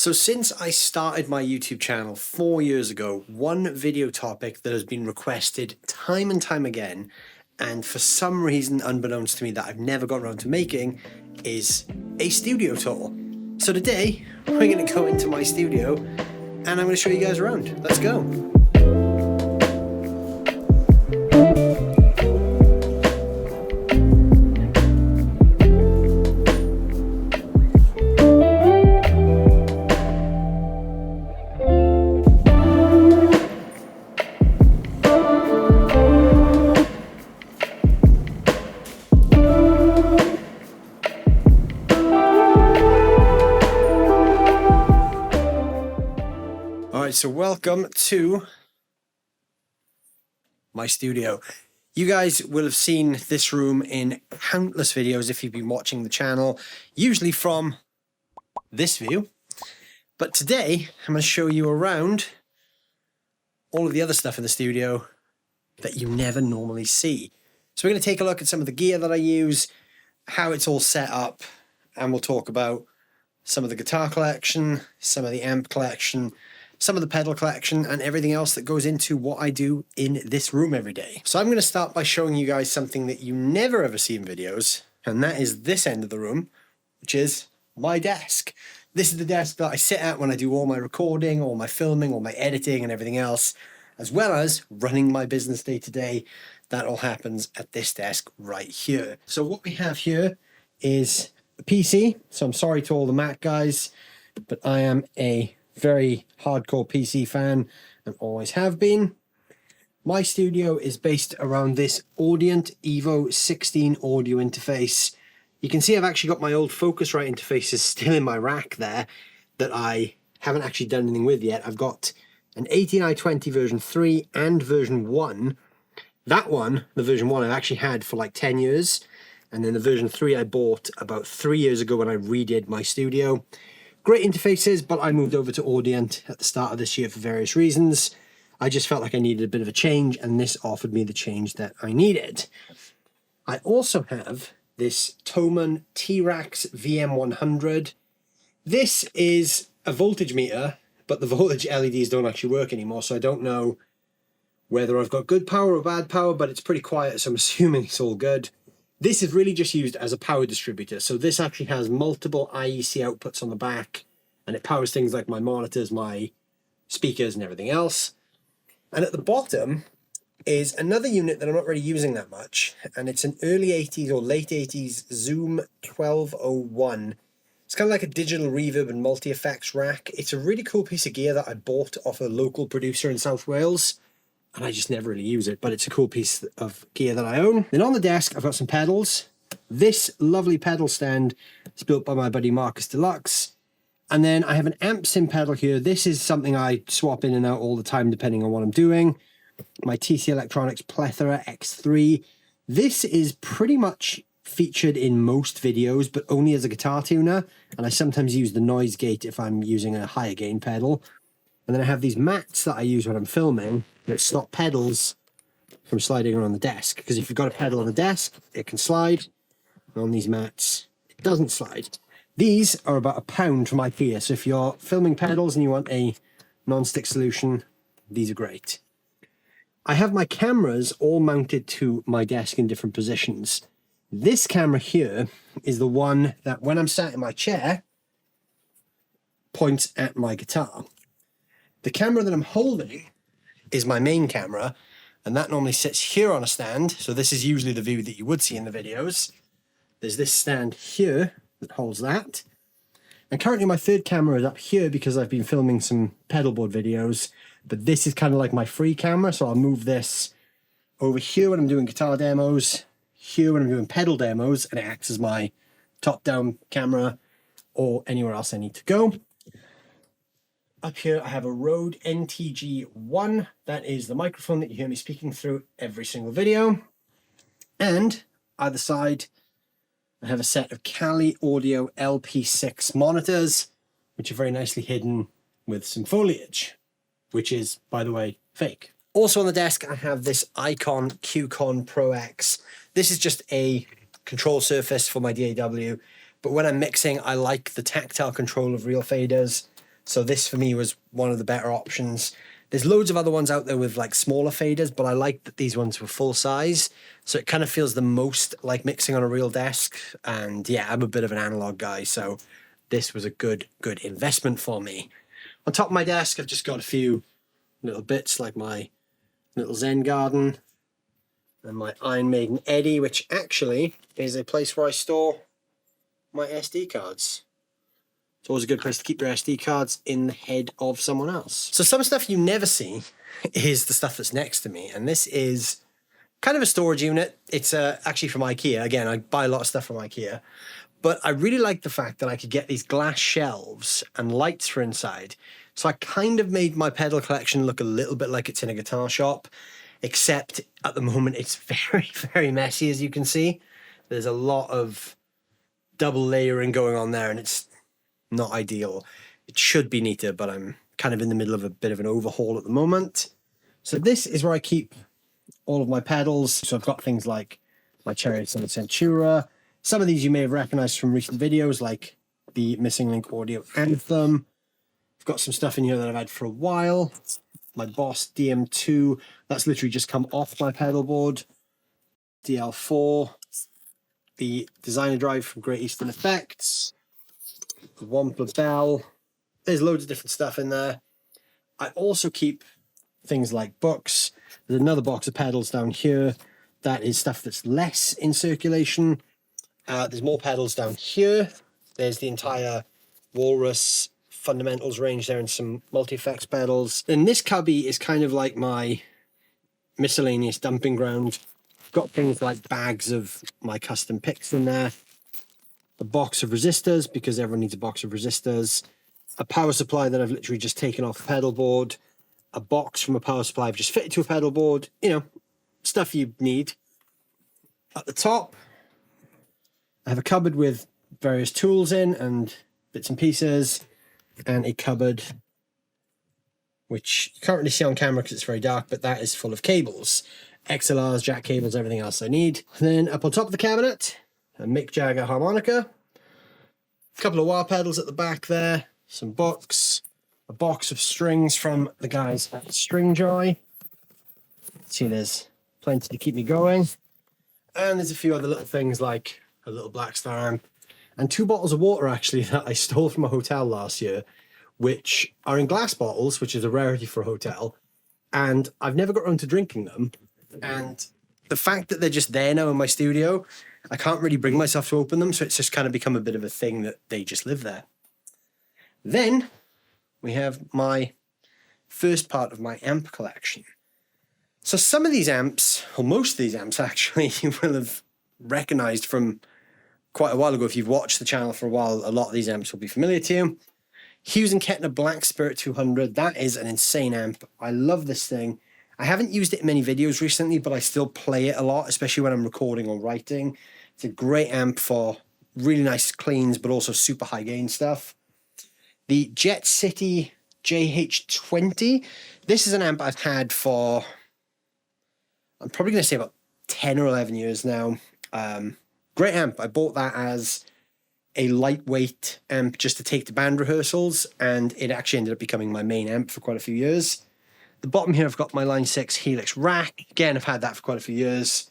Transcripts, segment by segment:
So since I started my YouTube channel 4 years ago, one video topic that has been requested time and time again, and for some reason unbeknownst to me that I've never got around to making, is a studio tour. So today, we're going to go into my studio and I'm going to show you guys around. Let's go. So welcome to my studio. You guys will have seen this room in countless videos if you've been watching the channel, usually from this view. But today I'm going to show you around all of the other stuff in the studio that you never normally see. So we're going to take a look at some of the gear that I use, how it's all set up, and we'll talk about some of the guitar collection, some of the amp collection, some of the pedal collection, and everything else that goes into what I do in this room every day. So I'm going to start by showing you guys something that you never ever see in videos, and that is this end of the room, which is my desk. This is the desk that I sit at when I do all my recording, all my filming, all my editing and everything else, as well as running my business day to day. That all happens at this desk right here. So what we have here is a PC. So I'm sorry to all the Mac guys, but I am a very hardcore PC fan and always have been. My studio is based around this Audient Evo 16 audio interface. You can see I've actually got my old Focusrite interfaces still in my rack there that I haven't actually done anything with yet. I've got an 18i20 version 3 and version 1. That one, the version 1, I've actually had for like 10 years. And then the version 3 I bought about 3 years ago when I redid my studio. Great interfaces, but I moved over to Audient at the start of this year for various reasons. I just felt like I needed a bit of a change, and this offered me the change that I needed. I also have this Thomann T-Rax VM100. This is a voltage meter, but the voltage LEDs don't actually work anymore, so I don't know whether I've got good power or bad power, but it's pretty quiet, so I'm assuming it's all good. This is really just used as a power distributor. So this actually has multiple IEC outputs on the back, and it powers things like my monitors, my speakers, and everything else. And at the bottom is another unit that I'm not really using that much, and it's an early 80s or late 80s Zoom 1201. It's kind of like a digital reverb and multi-effects rack. It's a really cool piece of gear that I bought off a local producer in South Wales, and I just never really use it, but it's a cool piece of gear that I own. Then on the desk, I've got some pedals. This lovely pedal stand is built by my buddy Marcus Deluxe. And then I have an amp sim pedal here. This is something I swap in and out all the time, depending on what I'm doing. My TC Electronics Plethora X3. This is pretty much featured in most videos, but only as a guitar tuner. And I sometimes use the noise gate if I'm using a higher gain pedal. And then I have these mats that I use when I'm filming that stop pedals from sliding around the desk. Because if you've got a pedal on the desk, it can slide. And on these mats, it doesn't slide. These are about £1 from IKEA. So if you're filming pedals and you want a non-stick solution, these are great. I have my cameras all mounted to my desk in different positions. This camera here is the one that when I'm sat in my chair, points at my guitar. The camera that I'm holding is my main camera, and that normally sits here on a stand. So this is usually the view that you would see in the videos. There's this stand here that holds that. And currently my third camera is up here because I've been filming some pedalboard videos, but this is kind of like my free camera. So I'll move this over here when I'm doing guitar demos, here when I'm doing pedal demos, and it acts as my top-down camera or anywhere else I need to go. Up here, I have a Rode NTG1. That is the microphone that you hear me speaking through every single video. And either side, I have a set of Kali Audio LP6 monitors, which are very nicely hidden with some foliage, which is, by the way, fake. Also on the desk, I have this Icon QCon Pro X. This is just a control surface for my DAW, but when I'm mixing, I like the tactile control of real faders. So this for me was one of the better options. There's loads of other ones out there with like smaller faders, but I like that these ones were full size. So it kind of feels the most like mixing on a real desk. And yeah, I'm a bit of an analog guy, so this was a good investment for me. On top of my desk, I've just got a few little bits like my little Zen garden and my Iron Maiden Eddy, which actually is a place where I store my SD cards. It's always a good place to keep your SD cards in the head of someone else. So some stuff you never see is the stuff that's next to me. And this is kind of a storage unit. It's actually from IKEA. Again, I buy a lot of stuff from IKEA. But I really like the fact that I could get these glass shelves and lights for inside. So I kind of made my pedal collection look a little bit like it's in a guitar shop, except at the moment it's very, very messy, as you can see. There's a lot of double layering going on there, and it's not ideal. It should be neater, but I'm kind of in the middle of a bit of an overhaul at the moment. So this is where I keep all of my pedals. So I've got things like my Cherry Sun Centura. Some of these you may have recognized from recent videos, like the Missing Link Audio Anthem. I've got some stuff in here that I've had for a while. My Boss DM2, that's literally just come off my pedal board. DL4, the Designer Drive from Great Eastern Effects, the Wampler Bell. There's loads of different stuff in there. I also keep things like books. There's another box of pedals down here. That is stuff that's less in circulation. There's more pedals down here. There's the entire Walrus Fundamentals range there and some multi-effects pedals. And this cubby is kind of like my miscellaneous dumping ground. Got things like bags of my custom picks in there. A box of resistors, because everyone needs a box of resistors. A power supply that I've literally just taken off the pedal board. A box from a power supply I've just fitted to a pedal board. You know, stuff you need. At the top, I have a cupboard with various tools in and bits and pieces, and a cupboard which you can't really see on camera because it's very dark, but that is full of cables. XLRs, jack cables, everything else I need. Then up on top of the cabinet, a Mick Jagger harmonica, a couple of wah pedals at the back there, some books, a box of strings from the guys at String Joy. See, there's plenty to keep me going. And there's a few other little things like a little Blackstar amp and 2 bottles of water actually that I stole from a hotel last year, which are in glass bottles, which is a rarity for a hotel. And I've never got around to drinking them. And the fact that they're just there now in my studio, I can't really bring myself to open them. So it's just kind of become a bit of a thing that they just live there. Then we have my first part of my amp collection. So some of these amps, or most of these amps actually, you will have recognized from quite a while ago. If you've watched the channel for a while, a lot of these amps will be familiar to you. Hughes & Kettner Black Spirit 200. That is an insane amp. I love this thing. I haven't used it in many videos recently, but I still play it a lot, especially when I'm recording or writing. It's a great amp for really nice cleans, but also super high gain stuff. The Jet City JH20. This is an amp I've had for, I'm probably going to say about 10 or 11 years now. Great amp. I bought that as a lightweight amp just to take to band rehearsals, and it actually ended up becoming my main amp for quite a few years. The bottom here, I've got my Line 6 Helix rack. Again, I've had that for quite a few years.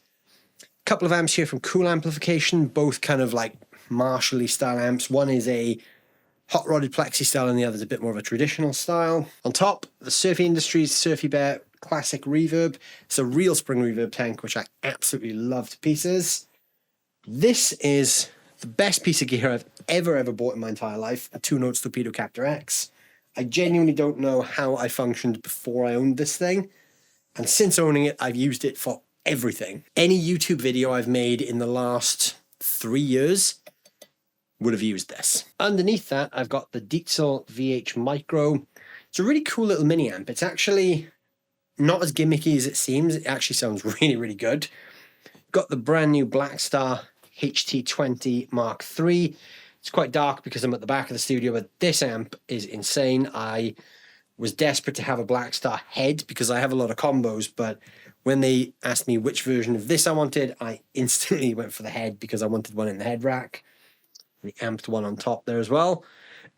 A couple of amps here from Cool Amplification, both kind of like Marshall-y style amps. One is a hot rodded plexi style and the other is a bit more of a traditional style. On top, the Surfy Industries Surfy Bear Classic Reverb. It's a real spring reverb tank, which I absolutely love to pieces. This is the best piece of gear I've ever bought in my entire life, a 2-note Torpedo Captor X. I genuinely don't know how I functioned before I owned this thing, and since owning it, I've used it for everything. Any YouTube video I've made in the last 3 years would have used this. Underneath that, I've got the Dietzel VH Micro. It's a really cool little mini amp. It's actually not as gimmicky as it seems. It actually sounds really, really good. Got the brand new Blackstar HT20 Mark III. It's quite dark because I'm at the back of the studio, but this amp is insane. I was desperate to have a Blackstar head because I have a lot of combos, but when they asked me which version of this I wanted, I instantly went for the head because I wanted one in the head rack. The amped one on top there as well.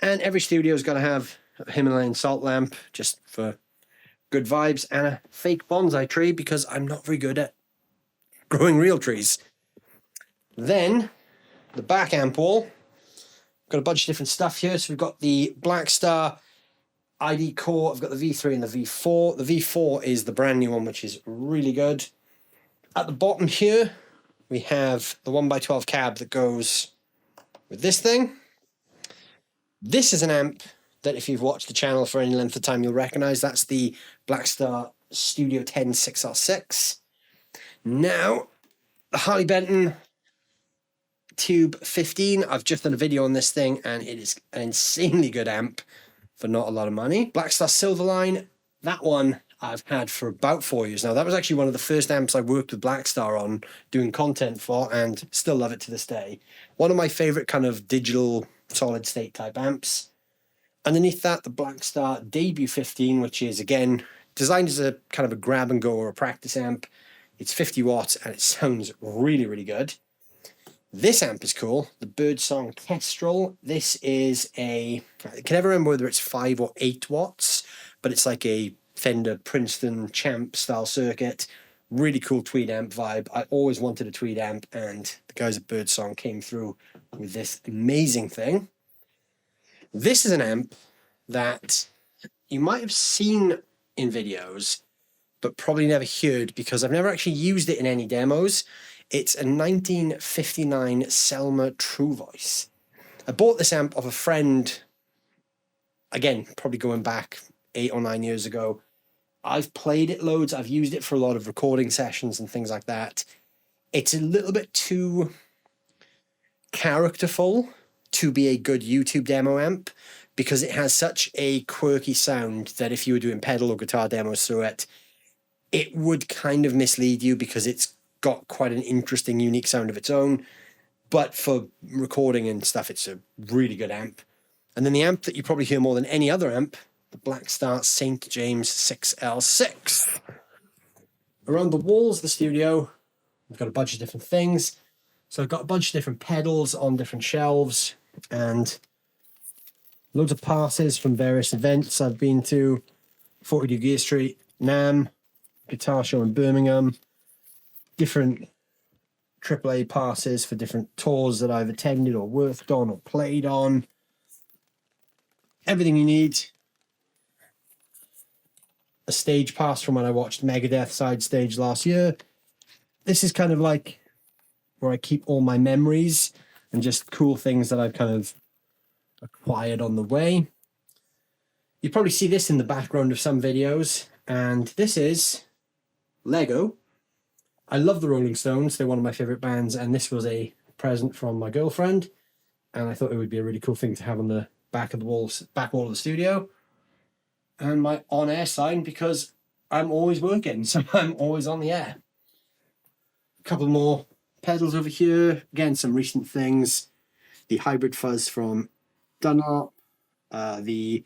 And every studio's got to have a Himalayan salt lamp, just for good vibes, and a fake bonsai tree because I'm not very good at growing real trees. Then the back amp wall, got a bunch of different stuff here. So we've got the Blackstar ID core, I've got the V3 and the V4. The V4 is the brand new one, which is really good. At the bottom here, we have the 1x12 cab that goes with this thing. This is an amp that if you've watched the channel for any length of time, you'll recognize. That's the Blackstar Studio 10 6R6. Now, the Harley Benton Tube 15. I've just done a video on this thing, and it is an insanely good amp for not a lot of money. Blackstar Silverline, that one I've had for about 4 years now. That was actually one of the first amps I worked with Blackstar on doing content for, and still love it to this day. One of my favorite kind of digital solid state type amps. Underneath that, the Blackstar Debut 15, which is again designed as a kind of a grab and go or a practice amp. It's 50 watts and it sounds really, really good. This amp is cool, the Birdsong Kestrel. This is I can never remember whether it's 5 or 8 watts, but it's like a Fender Princeton Champ style circuit. Really cool tweed amp vibe. I always wanted a tweed amp, and the guys at Birdsong came through with this amazing thing. This is an amp that you might have seen in videos, but probably never heard because I've never actually used it in any demos. It's a 1959 Selmer True Voice. I bought this amp off a friend, again, probably going back 8 or 9 years ago. I've played it loads. I've used it for a lot of recording sessions and things like that. It's a little bit too characterful to be a good YouTube demo amp because it has such a quirky sound that if you were doing pedal or guitar demos through it, it would kind of mislead you because it's got quite an interesting, unique sound of its own. But for recording and stuff, it's a really good amp. And then the amp that you probably hear more than any other amp, the Blackstar St. James 6L6. Around the walls of the studio, we've got a bunch of different things. So I've got a bunch of different pedals on different shelves and loads of passes from various events I've been to. 42 Gear Street, NAMM, Guitar Show in Birmingham, different AAA passes for different tours that I've attended or worked on or played on. Everything you need. A stage pass from when I watched Megadeth side stage last year. This is kind of like where I keep all my memories and just cool things that I've kind of acquired on the way. You probably see this in the background of some videos, and this is Lego. I love the Rolling Stones. They're one of my favorite bands, and this was a present from my girlfriend, and I thought it would be a really cool thing to have on the back wall of the studio. And my on-air sign, because I'm always working, so I'm always on the air. A couple more pedals over here. Again, some recent things. The Hybrid Fuzz from Dunlop. The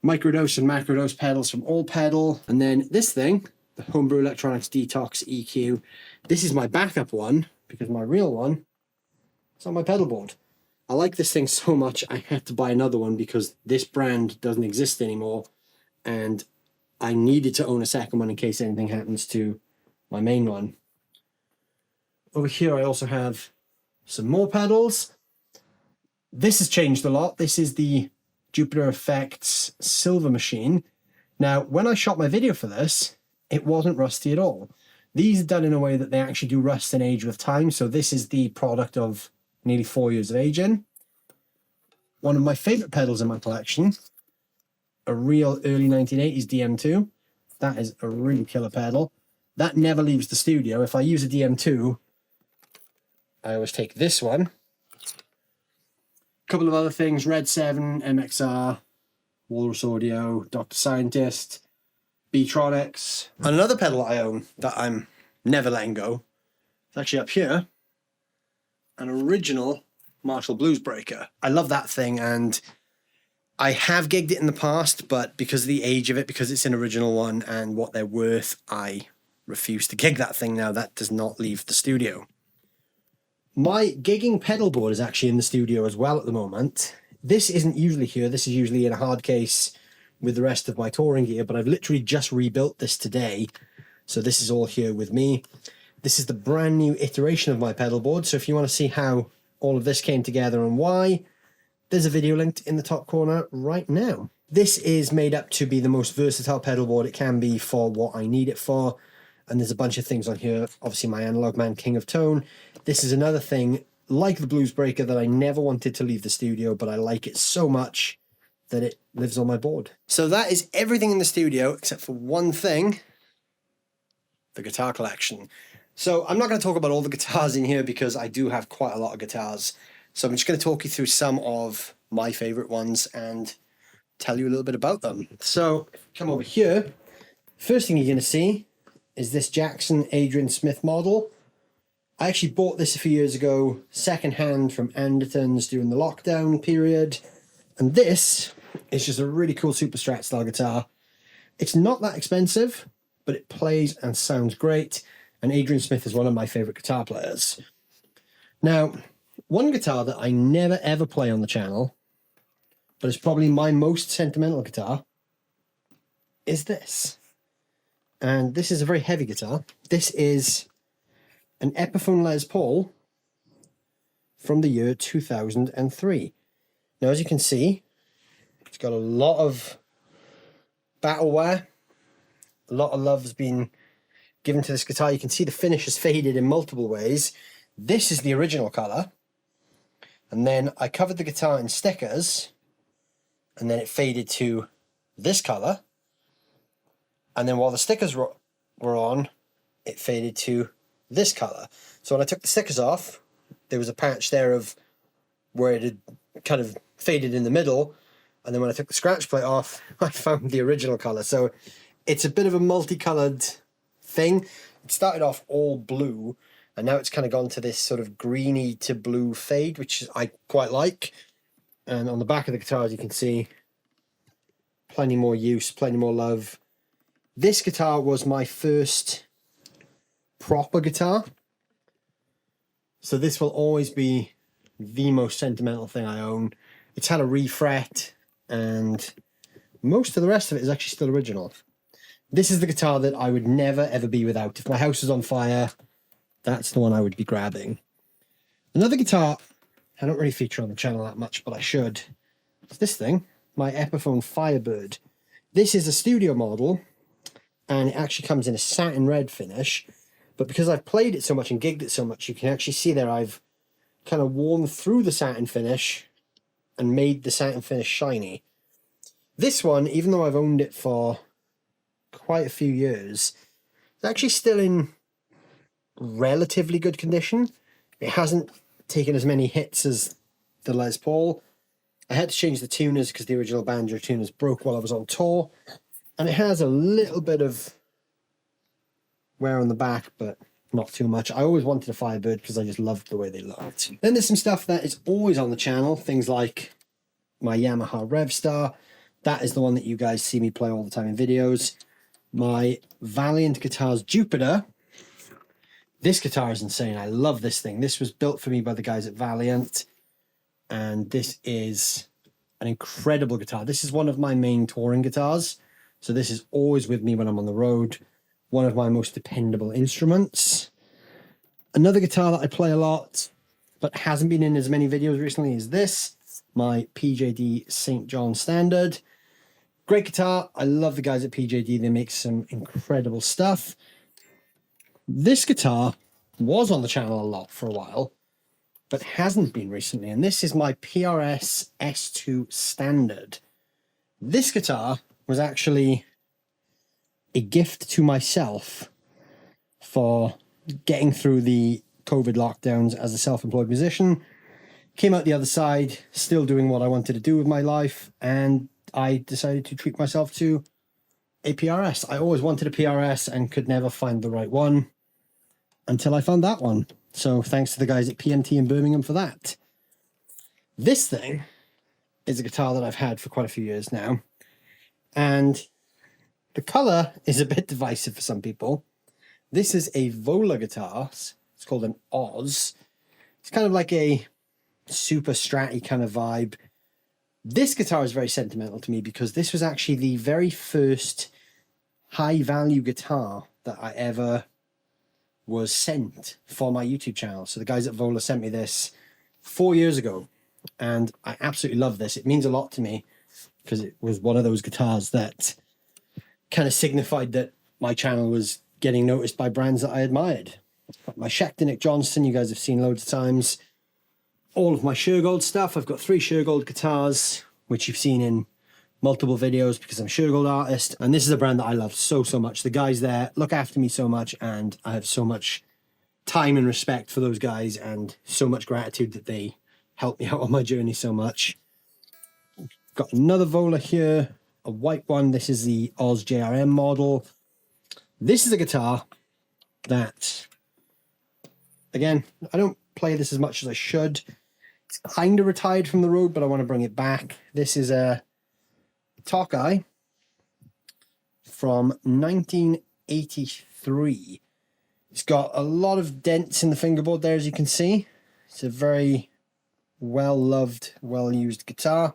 Microdose and Macrodose pedals from All Pedal. And then this thing, the Homebrew Electronics Detox EQ. This is my backup one, because my real one is on my pedalboard. I like this thing so much, I had to buy another one because this brand doesn't exist anymore, and I needed to own a second one in case anything happens to my main one. Over here I also have some more pedals. This has changed a lot. This is the Jupiter Effects Silver Machine. Now, when I shot my video for this, it wasn't rusty at all. These are done in a way that they actually do rust and age with time, so this is the product of nearly 4 years of aging. One of my favorite pedals in my collection, a real early 1980s DM2. That is a really killer pedal. That never leaves the studio. If I use a DM2, I always take this one. A couple of other things, Red 7, MXR, Walrus Audio, Dr. Scientist, B-Tronics. And another pedal I own that I'm never letting go, it's actually up here, an original Marshall Blues Breaker. I love that thing, and I have gigged it in the past, but because of the age of it, because it's an original one and what they're worth, I refuse to gig that thing now. That does not leave the studio. My gigging pedal board is actually in the studio as well at the moment. This isn't usually here. This is usually in a hard case with the rest of my touring gear, but I've literally just rebuilt this today. So this is all here with me. This is the brand new iteration of my pedal board. So if you want to see how all of this came together and why, there's a video linked in the top corner right now. This is made up to be the most versatile pedal board it can be for what I need it for. And there's a bunch of things on here. Obviously my Analog Man King of Tone. This is another thing like the Blues Breaker that I never wanted to leave the studio, but I like it so much that it lives on my board. So that is everything in the studio except for one thing, the guitar collection. So I'm not going to talk about all the guitars in here because I do have quite a lot of guitars. So I'm just going to talk you through some of my favorite ones and tell you a little bit about them. So come over here. First thing you're going to see is this Jackson Adrian Smith model. I actually bought this a few years ago, secondhand from Anderton's during the lockdown period. And this is just a really cool Super Strat style guitar. It's not that expensive, but it plays and sounds great. And Adrian Smith is one of my favorite guitar players. Now, one guitar that I never ever play on the channel, but it's probably my most sentimental guitar, is this. And this is a very heavy guitar. This is an Epiphone Les Paul from the year 2003. Now, as you can see, it's got a lot of battle wear. A lot of love has been given to this guitar. You can see the finish has faded in multiple ways. This is the original colour. And then I covered the guitar in stickers, and then it faded to this colour. And then while the stickers were on, it faded to this colour. So when I took the stickers off, there was a patch there of where it had kind of faded in the middle. And then when I took the scratch plate off, I found the original colour. So it's a bit of a multicoloured thing. It started off all blue, and now it's kind of gone to this sort of greeny to blue fade, which I quite like. And on the back of the guitar, as you can see, plenty more use, plenty more love. This guitar was my first proper guitar. So this will always be the most sentimental thing I own. It's had a refret, and most of the rest of it is actually still original. This is the guitar that I would never ever be without. If my house was on fire, that's the one I would be grabbing. Another guitar I don't really feature on the channel that much, but I should. It's this thing, my Epiphone Firebird. This is a studio model, and it actually comes in a satin red finish. But because I've played it so much and gigged it so much, you can actually see there I've kind of worn through the satin finish and made the satin finish shiny. This one, even though I've owned it for quite a few years, it's actually still in relatively good condition. It hasn't taken as many hits as the Les Paul. I had to change the tuners because the original banjo tuners broke while I was on tour. And it has a little bit of wear on the back, but not too much. I always wanted a Firebird because I just loved the way they looked. Then there's some stuff that is always on the channel, things like my Yamaha Revstar. That is the one that you guys see me play all the time in videos. My Valiant Guitars Jupiter. This guitar is insane. I love this thing. This was built for me by the guys at Valiant, and this is an incredible guitar. This is one of my main touring guitars, so this is always with me when I'm on the road. One of my most dependable instruments. Another guitar that I play a lot, but hasn't been in as many videos recently, is this, my PJD St. John Standard. Great guitar. I love the guys at PJD. They make some incredible stuff. This guitar was on the channel a lot for a while, but hasn't been recently, and this is my PRS S2 Standard. This guitar was actually a gift to myself for getting through the COVID lockdowns as a self-employed musician. Came out the other side, still doing what I wanted to do with my life, and I decided to treat myself to a PRS. I always wanted a PRS and could never find the right one until I found that one. So thanks to the guys at PMT in Birmingham for that. This thing is a guitar that I've had for quite a few years now, and the colour is a bit divisive for some people. This is a Vola guitar. It's called an Oz. It's kind of like a super stratty kind of vibe. This guitar is very sentimental to me because this was actually the very first high value guitar that I ever was sent for my YouTube channel. So the guys at Vola sent me this 4 years ago, and I absolutely love this. It means a lot to me because it was one of those guitars that kind of signified that my channel was getting noticed by brands that I admired. Got my Schecter Nick Johnston, you guys have seen loads of times. All of my Shergold stuff. I've got 3 Shergold guitars, which you've seen in multiple videos because I'm a Shergold artist. And this is a brand that I love so much. The guys there look after me so much, and I have so much time and respect for those guys and so much gratitude that they helped me out on my journey so much. Got another Vola here, a white one. This is the Oz JRM model. This is a guitar that, again, I don't play this as much as I should. It's kind of retired from the road, but I want to bring it back. This is a Tokai from 1983. It's got a lot of dents in the fingerboard there, as you can see. It's a very well-loved, well-used guitar.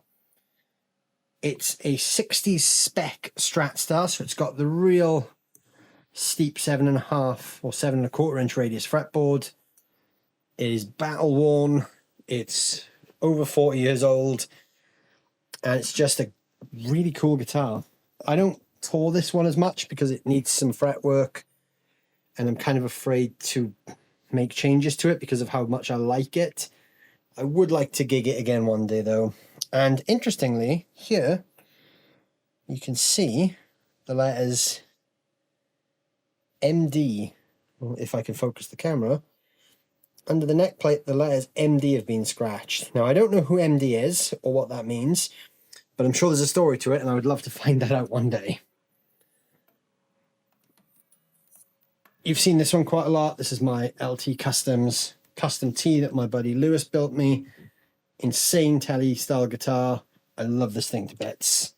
It's a 60s spec Strat Star, so it's got the real steep 7.5 or 7.25 inch radius fretboard. It is battle worn. It's over 40 years old, and it's just a really cool guitar. I don't tour this one as much because it needs some fretwork, and I'm kind of afraid to make changes to it because of how much I like it. I would like to gig it again one day though. And interestingly, here you can see the letters MD. Well, if I can focus the camera, under the neck plate the letters MD have been scratched. Now I don't know who MD is or what that means, but I'm sure there's a story to it, and I would love to find that out one day. You've seen this one quite a lot. This is my LT Customs custom tee that my buddy Lewis built me. Insane telly style guitar. I love this thing to bits.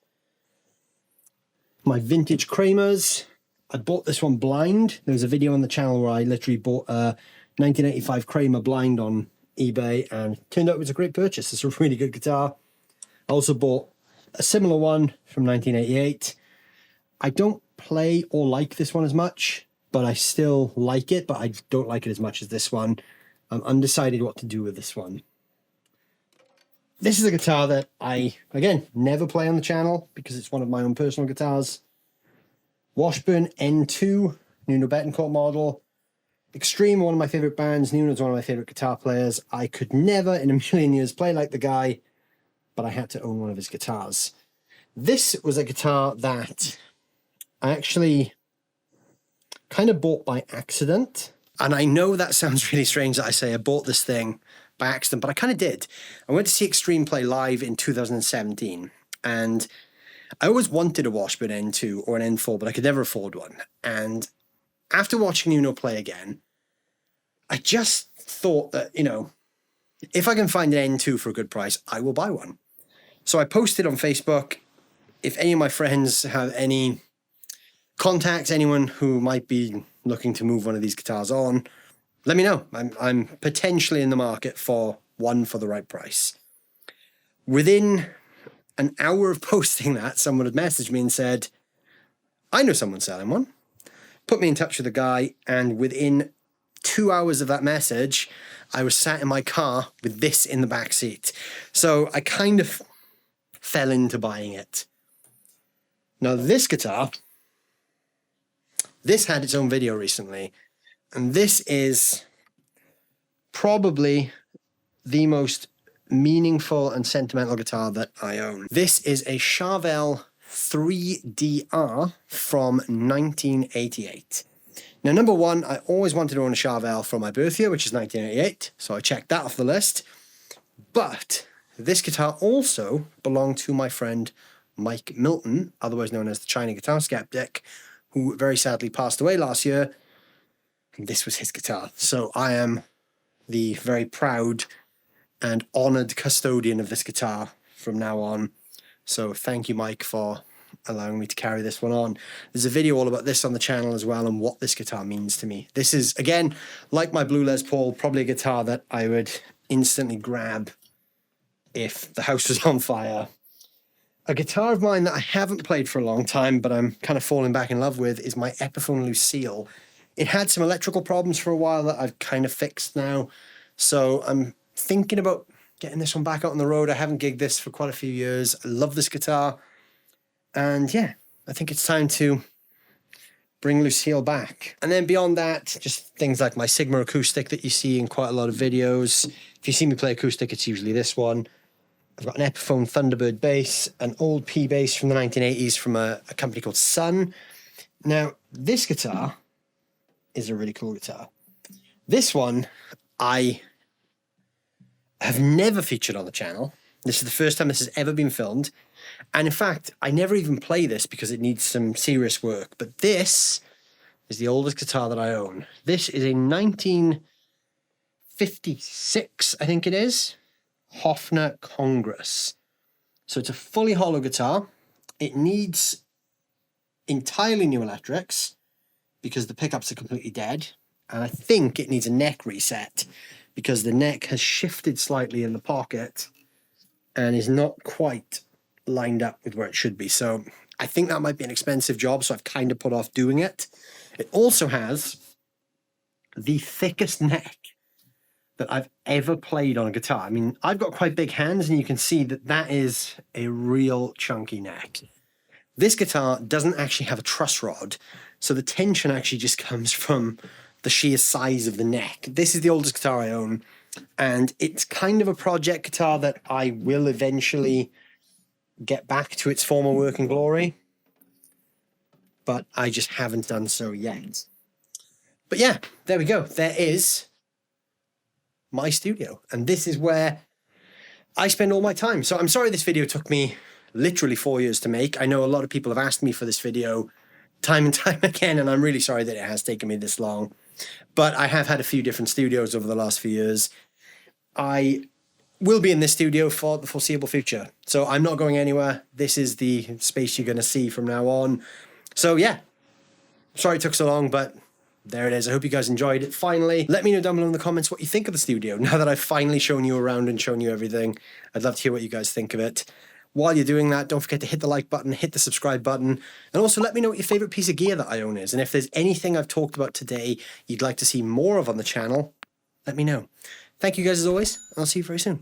My vintage Kramers. I bought this one blind. There's a video on the channel where I literally bought a 1985 Kramer blind on eBay, and turned out it was a great purchase. It's a really good guitar. I also bought a similar one from 1988. I don't play or like this one as much, but I still like it, but I don't like it as much as this one. I'm undecided what to do with this one. This is a guitar that I, again, never play on the channel because it's one of my own personal guitars. Washburn N2, Nuno Betancourt model. Extreme, one of my favourite bands. Nuno's one of my favourite guitar players. I could never in a million years play like the guy, but I had to own one of his guitars. This was a guitar that I actually kind of bought by accident. And I know that sounds really strange that I say I bought this thing by accident, but I kind of did. I went to see Extreme play live in 2017, and I always wanted a Washburn N2 or an N4, but I could never afford one. And after watching Nuno play again, I just thought that, you know, if I can find an N2 for a good price, I will buy one. So I posted on Facebook, if any of my friends have any contacts, anyone who might be looking to move one of these guitars on, let me know. I'm potentially in the market for one for the right price. Within an hour of posting that, someone had messaged me and said, I know someone selling one. Put me in touch with a guy, and within 2 hours of that message, I was sat in my car with this in the back seat. So I kind of fell into buying it. Now this guitar, this had its own video recently, and this is probably the most meaningful and sentimental guitar that I own. This is a Charvel 3DR from 1988. Now, number one, I always wanted to own a Charvel for my birth year, which is 1988, so I checked that off the list. But this guitar also belonged to my friend Mike Milton, otherwise known as the China Guitar Skeptic, who very sadly passed away last year. And this was his guitar. So I am the very proud and honoured custodian of this guitar from now on. So thank you, Mike, for allowing me to carry this one on. There's a video all about this on the channel as well, and what this guitar means to me. This is, again, like my Blue Les Paul, probably a guitar that I would instantly grab if the house was on fire. A guitar of mine that I haven't played for a long time, but I'm kind of falling back in love with, is my Epiphone Lucille. It had some electrical problems for a while that I've kind of fixed now. So I'm thinking about getting this one back out on the road. I haven't gigged this for quite a few years. I love this guitar. And yeah, I think it's time to bring Lucille back. And then beyond that, just things like my Sigma acoustic that you see in quite a lot of videos. If you see me play acoustic, it's usually this one. I've got an Epiphone Thunderbird bass, an old P bass from the 1980s from a company called Sun. Now, this guitar is a really cool guitar. This one, I have never featured on the channel. This is the first time this has ever been filmed. And in fact, I never even play this because it needs some serious work. But this is the oldest guitar that I own. This is a 1956, I think it is, Hofner Congress. So it's a fully hollow guitar. It needs entirely new electrics because the pickups are completely dead. And I think it needs a neck reset because the neck has shifted slightly in the pocket and is not quite lined up with where it should be. So I think that might be an expensive job, so I've kind of put off doing it. It also has the thickest neck that I've ever played on a guitar. I mean, I've got quite big hands, and you can see that that is a real chunky neck. This guitar doesn't actually have a truss rod, so the tension actually just comes from the sheer size of the neck. This is the oldest guitar I own, and it's kind of a project guitar that I will eventually get back to its former working glory, but I just haven't done so yet. But yeah, there we go. There is my studio, and this is where I spend all my time. So I'm sorry this video took me literally 4 years to make. I know a lot of people have asked me for this video time and time again, and I'm really sorry that it has taken me this long. But I have had a few different studios over the last few years. I will be in this studio for the foreseeable future, so I'm not going anywhere. This is the space you're going to see from now on. So yeah, sorry it took so long, but there it is. I hope you guys enjoyed it. Finally, let me know down below in the comments what you think of the studio. Now that I've finally shown you around and shown you everything, I'd love to hear what you guys think of it. While you're doing that, don't forget to hit the like button, hit the subscribe button, and also let me know what your favorite piece of gear that I own is. And if there's anything I've talked about today you'd like to see more of on the channel, let me know. Thank you guys as always, and I'll see you very soon.